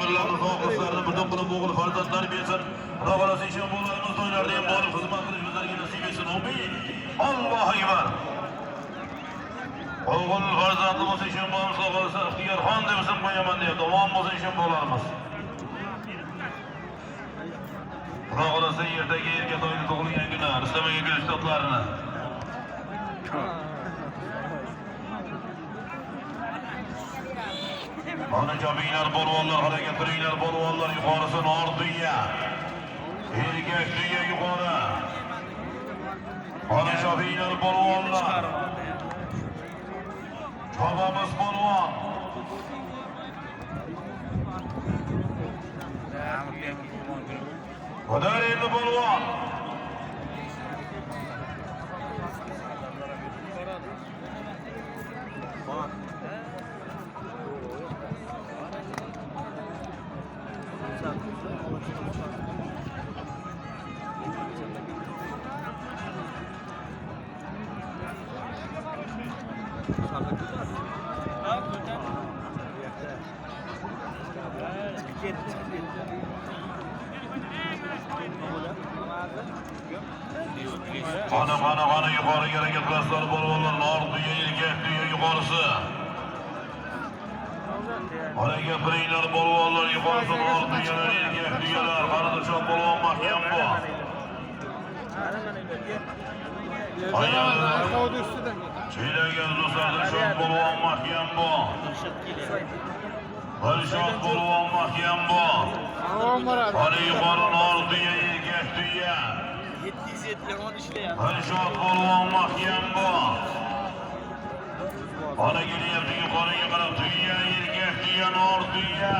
ayollarni sog'liqlarini butun qilib o'g'il farzand tarbiyasini Rabbimiz ishon bo'lamiz to'ylarda ham bor xizmat qilish bizlarga nasib etsin. Amin. Allohu akbar. O'g'il farzandimiz ishon bo'lamiz sog'liqsa ixtiyorxon deb ism qo'yaman deb davom bo'lsa ishon bo'lamiz. Rabbimiz yerdagi erga to'yda tug'ilgan kuni istamagan gulishtotlarini Ana jabiylar bolvonlar, harakat qiringlar bolvonlar, yuqorisi nor dunya. Erkak dunya yuqori. Ana jabiylar bolvonlar. Babamiz bolvon. Qadrli bolvon. Qana yuqoriga harakat qilasizlar bolvonlar, nor dunya, erkak dunya yuqorisi. Harakat qiringlar bolvonlar, yuqorisi nor dunyalar, erkak dunyalar, qarindoshlar bolvon mahkam bu. Ayollar Çiğlegen do'stlar, shot bolvon mahkam bu. Shot bolvon mahkam bu. Hali yuqori nor dunya, erkak dunya. 700 limon ishlayapti. Shot bolvon mahkam bu. Ana kelyapti yuqoriga qarab dunya, erkak dunya, nor dunya.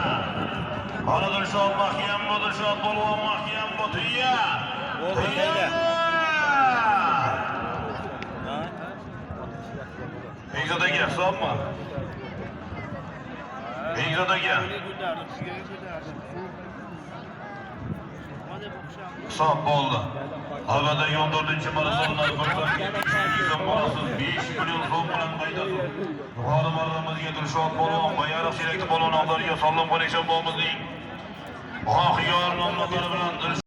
Ana shot mahkam bu, shot bolvon mahkam bu dunya. Egzodaga hisobmi? Egzodaga. Hisob bo'ldi. Albatta 14-marosondan ko'rsatgan marosonda 5 million so'm bilan qaydasi. Yuqori marramizga Dilshod polvon, Bayariq Selektor polvonlarga sog'lom ko'rishib bo'lmizning. Oxiyor nomlari bilan